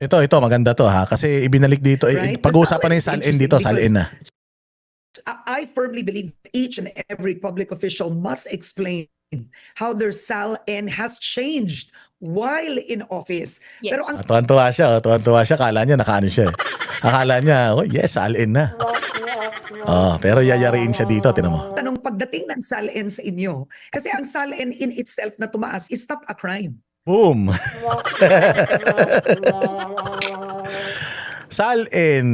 Ito, maganda to ha. Kasi ibinalik dito, Right? pag-uusapan na yung That's salin dito, interesting salin na. I firmly believe each and every public official must explain how their SALN has changed while in office. Yes. Pero ang Tuwan-tuwa siya, tuwan-tuwa siya. Kala niya nakaano siya. Akala niya, oh yes, salin na. Pero yayariin siya dito, tinan mo. tanong pagdating ng SALN sa inyo, kasi ang SALN in itself na tumaas is not a crime. Boom! Salin,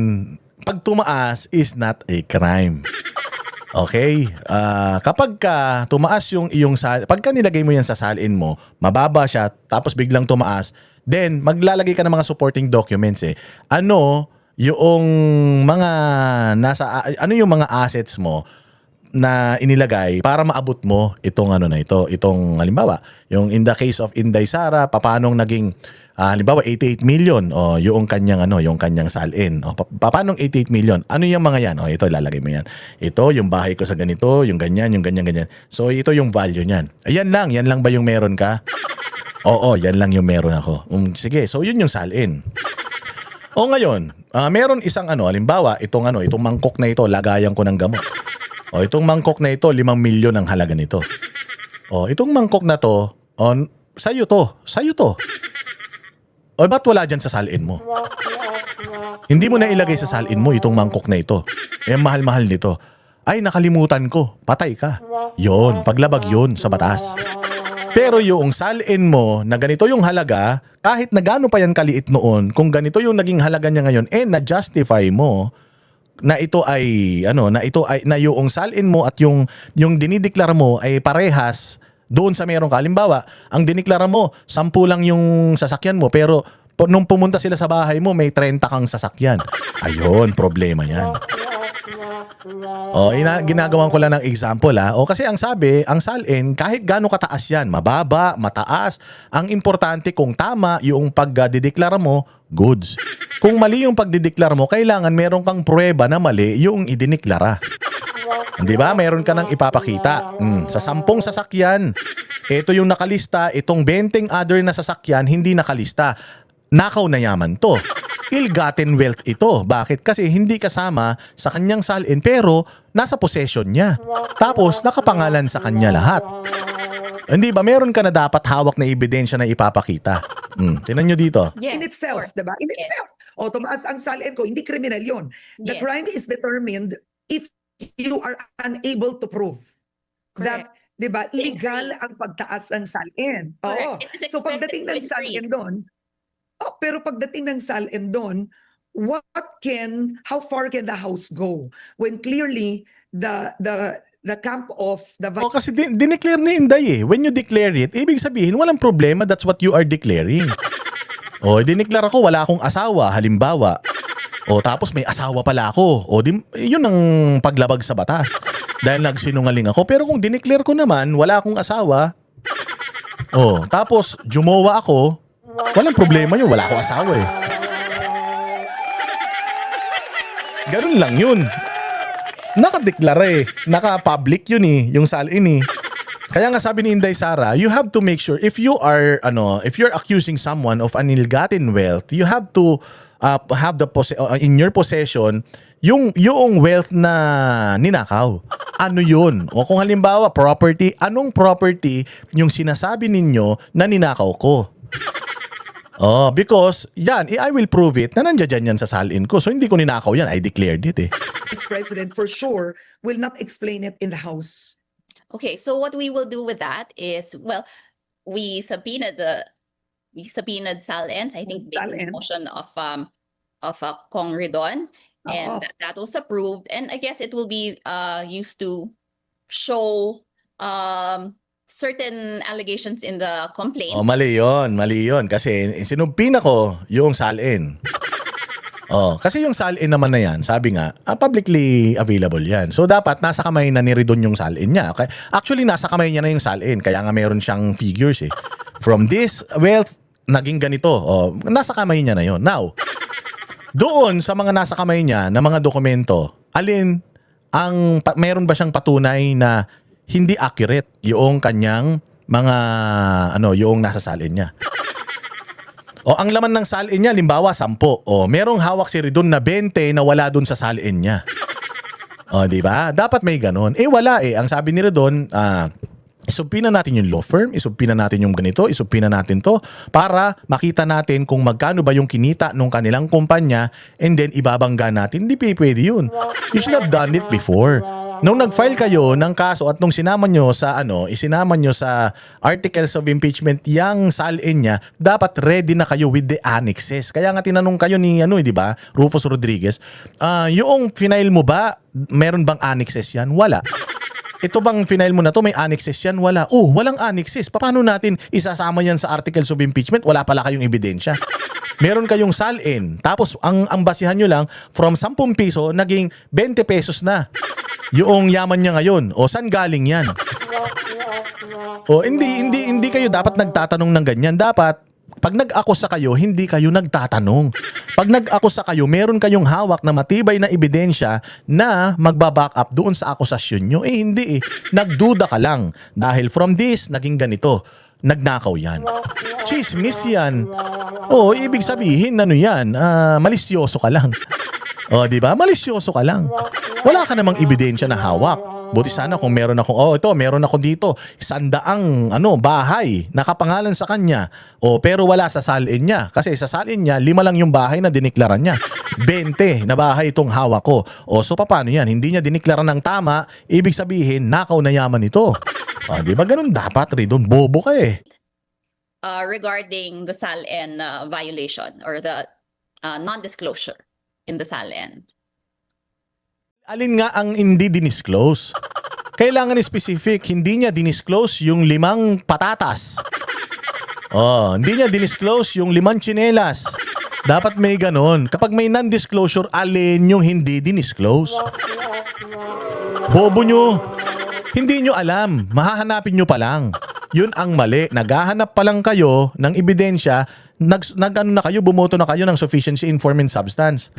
pag tumaas is not a crime. Okay? Kapag ka tumaas yung iyong pagka nilagay mo yan sa salin mo, mababa siya, tapos biglang tumaas, then maglalagay ka ng mga supporting documents eh. Ano yung mga ano yung mga assets mo na inilagay para maabot mo itong ano na ito, itong halimbawa, yung in the case of Inday Sara, paanong naging halimbawa 88 million yung kanyang yung kanyang salin. Paanong 88 million? Ano yung mga yan? Ito ilalagay mo yan. Ito yung bahay ko sa ganito, yung ganyan, yung ganyan. So ito yung value niyan. Yan lang ba yung meron ka? Oo, yan lang yung meron ako. Sige, so yun yung salin. Ngayon, meron isang halimbawa, itong mangkok na ito, lagayan ko ng gamot. Itong mangkok na ito, 5 milyon ang halaga nito. Itong mangkok na to, sa'yo to. Ba't wala dyan sa salin mo? Hindi mo na ilagay sa salin mo itong mangkok na ito. Mahal-mahal nito. Ay, nakalimutan ko. Patay ka. Yon, paglabag yun sa batas. Pero yung salin mo na ganito yung halaga, kahit na gaano pa yan kaliit noon, kung ganito yung naging halaga niya ngayon, na-justify mo na ito ay na yung salin mo at yung dinideklara mo ay parehas doon sa meron ka. Halimbawa, ang dineklara mo 10 lang yung sasakyan mo, pero nung pumunta sila sa bahay mo may 30 kang sasakyan. Ayun, problema yan. Ginagawan ko lang ng example kasi ang sabi, ang salin kahit gaano kataas yan, mababa, mataas, ang importante kung tama yung pagdideklara mo, goods. Kung mali yung pagdideklara mo, kailangan meron kang pruweba na mali yung idineklara. Di ba? Meron ka nang ipapakita. Sa 10 sasakyan, ito yung nakalista, itong 20 other na sasakyan hindi nakalista. Nakaw na yaman to. Ill-gotten wealth ito. Bakit? Kasi hindi kasama sa kanyang salin pero nasa possession niya. Tapos nakapangalan sa kanya lahat. Hindi ba? Meron ka na dapat hawak na ebidensya na ipapakita. Tingnan nyo dito. Yes, in itself, diba? In itself. Tumaas ang SALN ko, hindi criminal yon. The Yes. crime is determined if you are unable to prove that, Correct. diba, illegal ang pagtaas ng SALN. Correct. It is So expected pagdating to ng increase. SALN doon, pero pagdating ng SALN doon, how far can the House go when clearly the camp of the Kasi dineclare ni Inday eh. When you declare it, ibig sabihin walang problema, that's what you are declaring. Dineklara ko wala akong asawa, halimbawa. Tapos may asawa pala ako. Yun ang paglabag sa batas. Dahil nagsinungaling ako. Pero kung dineclare ko naman, wala akong asawa. Tapos jumowa ako, walang problema yun. Wala akong asawa eh. Ganun lang yun. Nakadeklara eh. Naka-public yun eh. Yung salin eh. Kaya nga sabi ni Inday Sara, you have to make sure if you're accusing someone of an ill-gotten wealth, you have to have in your possession yung wealth na ninakaw. Ano yun? O kung halimbawa property, anong property yung sinasabi ninyo na ninakaw ko? Because yan, I will prove it na nandiyan yan sa salin ko. So hindi ko ninakaw yan, I declared it eh. Vice President for sure will not explain it in the House. Okay, so what we will do with that is, well, we subpoenaed SALN, I think based on the SALN. motion of Kong Ridon, and that was approved. And I guess it will be used to show certain allegations in the complaint. Mali yun. Kasi sinumpina ko yung salin. Kasi yung salin naman na yan, sabi nga, publicly available yan. So dapat nasa kamay na ni Ridon yung salin niya. Okay? Actually, nasa kamay niya na yung salin. Kaya nga meron siyang figures eh. From this wealth, naging ganito. Nasa kamay niya na yun. Now, doon sa mga nasa kamay niya na mga dokumento, alin meron ba siyang patunay na hindi accurate yung kanyang mga yung nasa salin niya? O ang laman ng salin niya, limbawa 10. O merong hawak si Ridon na 20 na wala dun sa salin niya. O di ba? Dapat may ganon. Eh wala eh. Ang sabi ni Ridon, isubpina natin yung law firm, isubpina natin yung ganito, isubpina natin to para makita natin kung magkano ba yung kinita nung kanilang kumpanya and then ibabangga natin. Hindi pwede yun. You should have done it before. Nung nag-file kayo ng kaso at nung sinama nyo sa isinama nyo sa articles of impeachment yang salin niya, dapat ready na kayo with the annexes. Kaya nga tinanong kayo ni di ba, Rufus Rodriguez, yung final mo ba, meron bang annexes yan? Wala. Ito bang final mo na to, may annexes yan? Wala. Walang annexes. Paano natin isasama yan sa articles of impeachment? Wala pala kayong ebidensya. Meron kayong salin. Tapos ang basihan nyo lang, from 10 piso, naging 20 pesos na. Yung yaman niya ngayon. O saan galing yan? O hindi kayo dapat nagtatanong ng ganyan. Dapat pag nag-akusa kayo, hindi kayo nagtatanong. Pag nag-akusa kayo, meron kayong hawak na matibay na ebidensya na magbaback up doon sa akusasyon nyo. Hindi eh. Nagduda ka lang. Dahil from this, naging ganito. Nagnakaw yan. Chismis yan. Ibig sabihin, yan? Malisyoso ka lang. Di ba? Malisyoso ka lang. Wala ka namang ebidensya na hawak. Buti sana kung meron ako, meron ako dito, 100 bahay nakapangalan sa kanya. Pero wala sa salin niya. Kasi sa salin niya, 5 lang yung bahay na diniklaran niya. 20 na bahay itong hawak ko. So paano yan? Hindi niya diniklaran ng tama, ibig sabihin, nakaw na yaman ito. Di ba ganun dapat, Ridon? Bobo ka eh. Regarding the SALN violation or the non-disclosure in the SALN. Alin nga ang hindi dinisclose? Kailangan specific, hindi niya dinisclose yung 5 patatas. Hindi niya dinisclose yung 5 tsinelas. Dapat may ganon. Kapag may non-disclosure, alin yung hindi dinisclose? Bobo nyo. Hindi nyo alam. Mahahanapin nyo pa lang. Yun ang mali. Naghahanap pa lang kayo ng ebidensya. Na kayo, bumoto na kayo ng sufficiency in form and substance.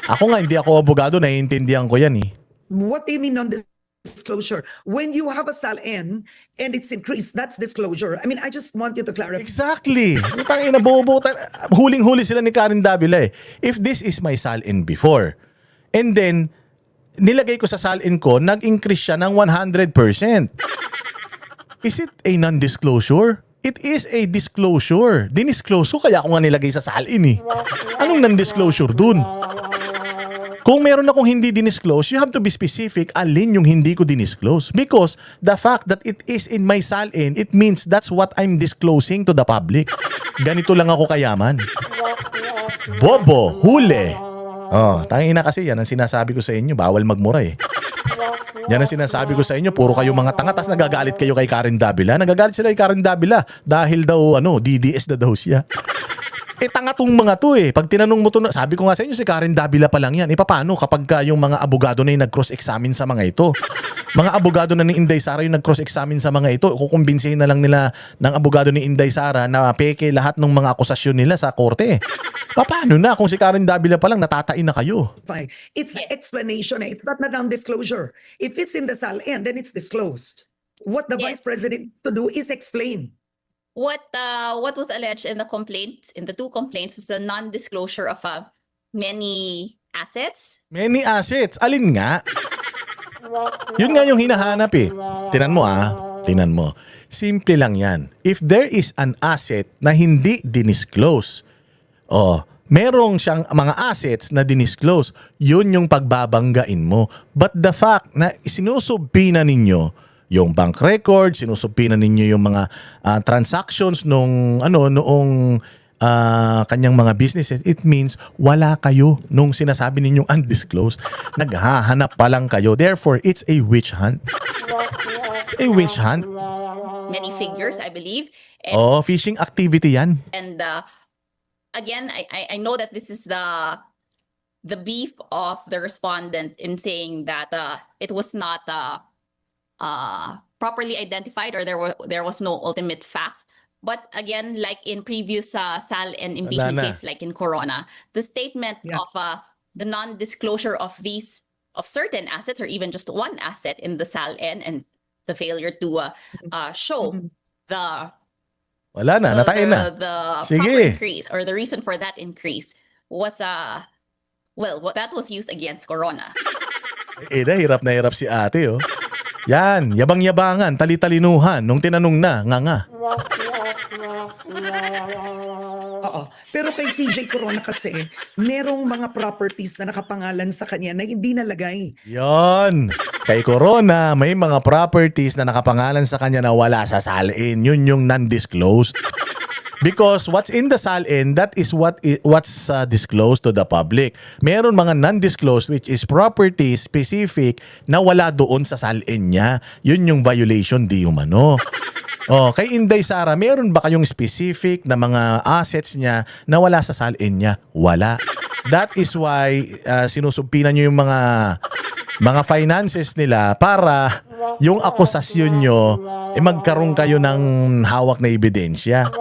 Ako nga, hindi ako abogado, naiintindihan ko yan eh. What do you mean non-disclosure? When you have a SALN and it's increased, that's disclosure. I mean, I just want you to clarify. Exactly. Tangina, bobo. Huling-huli sila ni Karen Davila eh. If this is my SALN before, and then, nilagay ko sa SALN ko, nag-increase siya ng 100%. Is it a non-disclosure? It is a disclosure. Dinisclose ko, kaya ako nga nilagay sa salin eh. Anong non-disclosure dun? Kung meron akong hindi dinisclose, you have to be specific alin yung hindi ko dinisclose. Because the fact that it is in my salin, it means that's what I'm disclosing to the public. Ganito lang ako kayaman. Bobo, huli. Tangina kasi yan ang sinasabi ko sa inyo, bawal magmura eh. Yan ang sinasabi ko sa inyo, puro kayo mga tanga, tas nagagalit kayo kay Karen Davila. Nagagalit sila kay Karen Davila dahil daw DDS na daw siya. Tanga tong mga to eh. Pag tinanong mo to, sabi ko nga sa inyo, si Karen Davila pa lang yan. Paano kapag yung mga abogado na yung nag-cross-examine sa mga ito? Mga abogado na ni Inday Sara yung nag-cross-examine sa mga ito, kukumbinsihin na lang nila ng abogado ni Inday Sara na peke lahat ng mga akusasyon nila sa korte. Paano na kung si Karen Davila pa lang natatain na kayo? It's explanation. It's not non-disclosure. If it's in the SALN, then it's disclosed. What the Vice President needs to do is explain. What was alleged in the complaint, in the 2 complaints, was the non-disclosure of many assets. Many assets? Alin nga? Yun nga yung hinahanap eh. Tinan mo. Simple lang yan. If there is an asset na hindi dinisclose, merong siyang mga assets na dinisclose, yun yung pagbabanggain mo. But the fact na sinusubpina ninyo yung bank record, sinusubpina ninyo yung mga transactions noong kanyang mga businesses, it means wala kayo nung sinasabi ninyong undisclosed. Naghahanap pa lang kayo. Therefore, it's a witch hunt. It's a witch hunt. Many figures, I believe. And, Fishing activity yan. And again, I know that this is the beef of the respondent in saying that it was not properly identified or there was no ultimate facts. But again, like in previous SAL and impeachment case, like in Corona, the statement of the non-disclosure of certain assets or even just one asset in the SAL and the failure to show Wala na, natain na. The Sige. proper increase or the reason for that increase was that was used against Corona. Hirap na hirap si ate, oh. Yan, yabang-yabangan, tali-talinuhan, nung tinanong na, nga. Oo. Pero kay CJ Corona kasi, merong mga properties na nakapangalan sa kanya na hindi nalagay. Yon. Kay Corona, may mga properties na nakapangalan sa kanya na wala sa salin. Yun yung non-disclosed. Because what's in the salin, that is what's disclosed to the public. Meron mga non-disclosed which is property specific na wala doon sa salin niya. Yun yung violation di umano. Kay Inday Sara, meron ba kayong specific na mga assets niya na wala sa salin niya? Wala. That is why sinusumpinan niyo yung mga finances nila para yung akusasyon nyo magkaroon kayo ng hawak na ebidensya.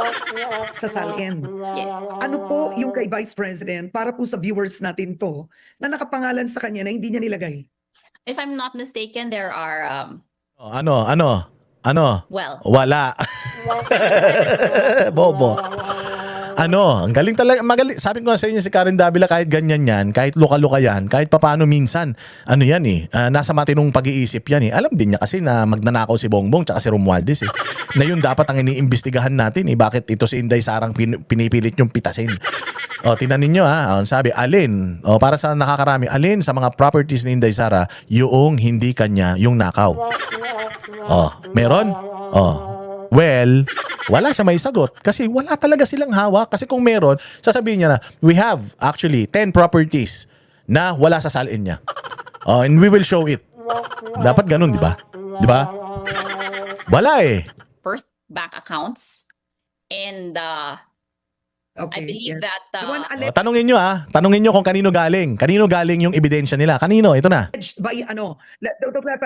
Sa salin. Yes. Ano po yung kay Vice President para po sa viewers natin to na nakapangalan sa kanya na hindi niya nilagay? If I'm not mistaken, there are Ano? well, Wala. Bobo. Ang galing talaga. Magaling. Sabi ko nga sa inyo si Karen Davila, kahit ganyan yan, kahit luka-luka yan, kahit papaano minsan, yan nasa matinong pag-iisip yan Alam din niya kasi na magnanakaw si Bongbong tsaka si Romualdez na yun dapat ang iniimbestigahan natin Bakit ito si Inday Sarang pinipilit yung pitasin? Tinanin nyo sabi, alin? Para sa nakakarami, alin sa mga properties ni Inday Sara yung hindi kanya yung nakaw? Meron? Well, wala siya may sagot kasi wala talaga silang hawak. Kasi kung meron, sasabihin niya na, we have actually 10 properties na wala sa salin niya. And we will show it. Dapat ganun, di ba? Di ba? Wala first bank accounts, and I believe yeah. that The one Tanungin nyo kung kanino galing. Kanino galing yung ebidensya nila? Kanino? Ito na. alleged by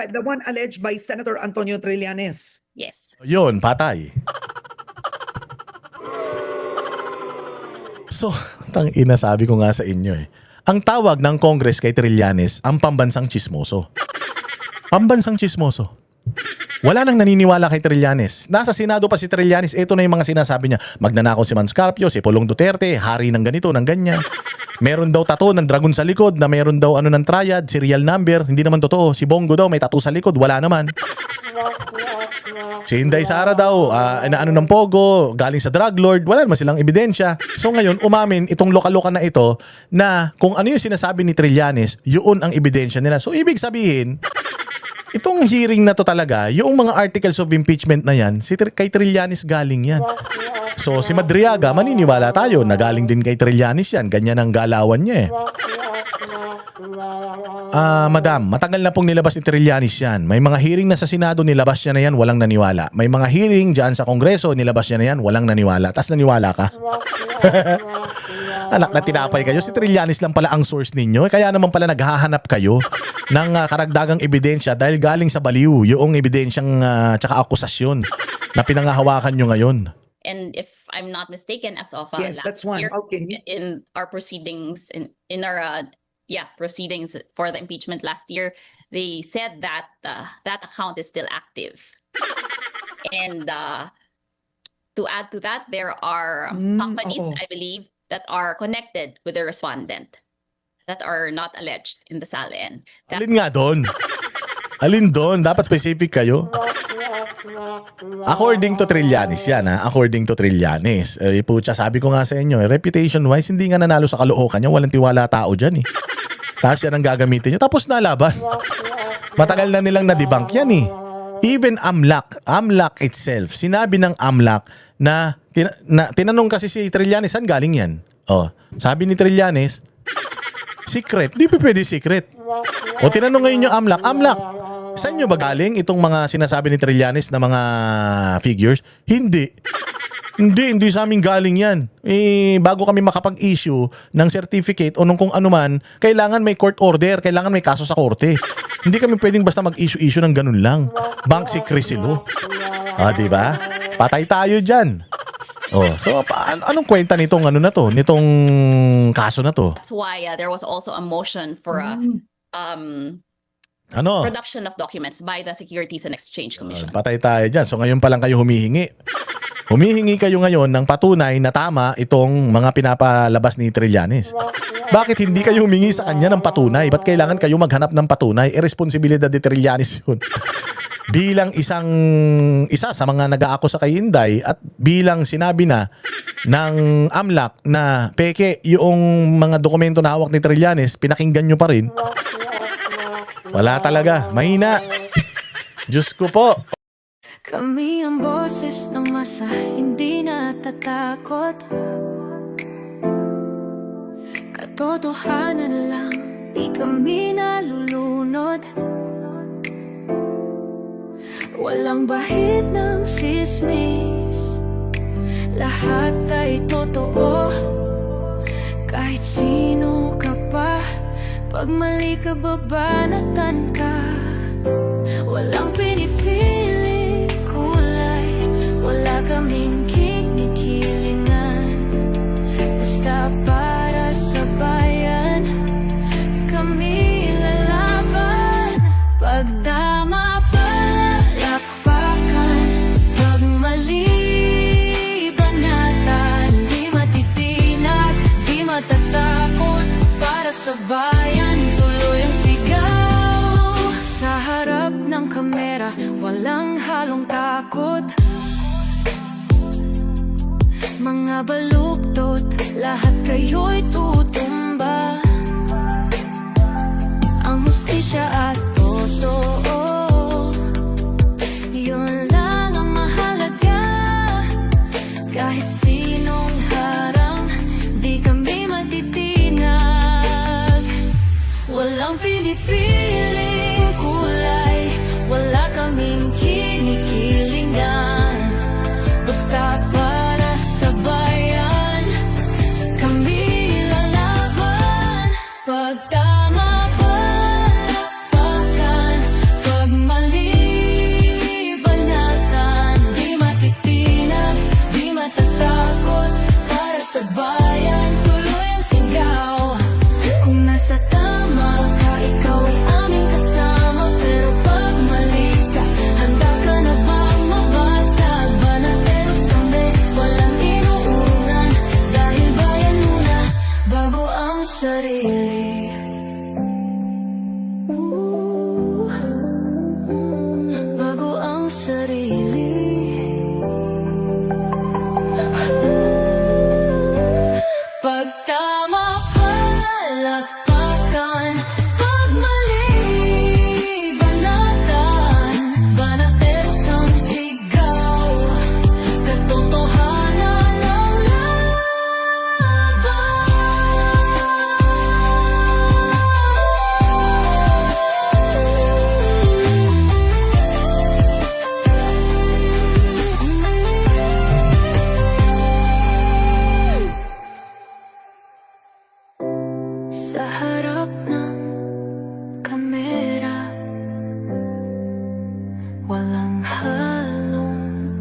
the one alleged by Senator Antonio Trillanes. yes. Yun, patay. So, tangina sabi ko nga sa inyo Ang tawag ng Congress kay Trillanes, ang pambansang chismoso. Pambansang chismoso. Wala nang naniniwala kay Trillanes. Nasa Senado pa si Trillanes. Ito na yung mga sinasabi niya. Magnanakaw si Manscarpio, si Pulong Duterte, hari ng ganito, ng ganyan. Meron daw tattoo ng dragon sa likod, na meron daw ng triad, serial number. Hindi naman totoo. Si Bongo daw may tattoo sa likod. Wala naman. Si Inday Sara daw, inaano ng Pogo, galing sa drug lord. Wala naman silang ebidensya. So ngayon, umamin itong loka-loka na ito na kung ano yung sinasabi ni Trillanes, yun ang ebidensya nila. So ibig sabihin, itong hearing na to talaga, yung mga articles of impeachment na yan, kay Trillanes galing yan. So si Madriaga, maniniwala tayo na galing din kay Trillanes yan. Ganyan ang galawan niya Madam, matagal na pong nilabas ni Trillanes yan. May mga hearing na sa Senado, nilabas niya na yan, walang naniwala. May mga hearing dyan sa Kongreso, nilabas niya na yan, walang naniwala. Tas naniwala ka? Anak na tinapay kayo. Si Trillanes lang pala ang source ninyo. Kaya naman pala naghahanap kayo ng karagdagang ebidensya dahil galing sa baliw yung ebidensyang tsaka akusasyon na pinangahawakan nyo ngayon. And if I'm not mistaken, as of Yes, last that's one. year, Okay. in our proceedings, in our proceedings for the impeachment last year, they said that that account is still active. And to add to that, there are companies, oo. I believe, that are connected with the respondent that are not alleged in the SALN. That Alin nga doon? Alin doon? Dapat specific kayo. According to Trillanes yan According to Trillanes. Putya, sabi ko nga sa inyo, reputation wise, hindi nga nanalo sa kalookan niya. Walang tiwala tao dyan Tapos yan ang gagamitin niyo. Tapos nalaban. Matagal na nilang na-debunk yan Even AMLAC itself, sinabi ng AMLAC na tinanong kasi si Trillanes, saan galing yan? Sabi ni Trillanes, secret. Di pa pwede secret. Tinanong ngayon yung AMLAC, saan nyo ba galing itong mga sinasabi ni Trillanes na mga figures? Hindi sa amin galing yan. Bago kami makapag-issue ng certificate o nung kung ano man, kailangan may court order, kailangan may kaso sa korte. Hindi kami pwedeng basta mag-issue ng ganun lang. Bank secrecy law. Diba? Patay tayo dyan. So anong kwenta nitong nitong kaso na to? that's why there was also a motion for production of documents by the Securities and Exchange Commission. Patay tayo dyan. So ngayon pa lang kayo humihingi. Humihingi kayo ngayon ng patunay na tama itong mga pinapalabas ni Trillanes. Bakit hindi kayo humingi sa kanya ng patunay? Ba't kailangan kayo maghanap ng patunay? Responsibilidad ni Trillanes yun. Bilang isa sa mga nag-aako sa kay Inday at bilang sinabi na ng AMLAC na peke yung mga dokumento na hawak ni Trillanes, pinakinggan nyo pa rin. Wala talaga. Mahina. Diyos ko po. Kami ang boses ng masa, hindi natatakot. Katotohanan lang, di kami nalulunod. Walang bahid ng sismis, lahat ay totoo. Kahit sino ka pa, pag mali ka babanatan ka. Walang pinipili kulay, wala kaming kinikilingan. Basta para sa bayan, kami lalaban. Pag tama palakpakan, pag mali banatan. Di matitinag, di matatakot, para sa bayan tuloy ang sigaw. Sa harap ng kamera, walang halong takot. Mga baluktot, lahat kayo'y tutumba. Ang hustisya at totoo, yun lang ang mahalaga. Kahit sinong harang, di kami matitinag. Walang pinipiling kulay, wala kaming kinikilingan. Basta para sa bayan, kami lalaban. Pag tama palakpakan, pag mali banatan. Di matitinag, di matatakot, para sa bayan tuloy ang sigaw. Kung nasa tama ka, ikaw ay aming kasama. Pero pag mali ka, handa ka na bang mabasag? Banateros kami, walang inuunan. Dahil bayan muna, bago ang sarili. Bago ang sarili. Pag tama palakpakan, pag mali banatan. Banateros ang sigaw, katotohanan ang laban. Sa harap ng kamera, walang halong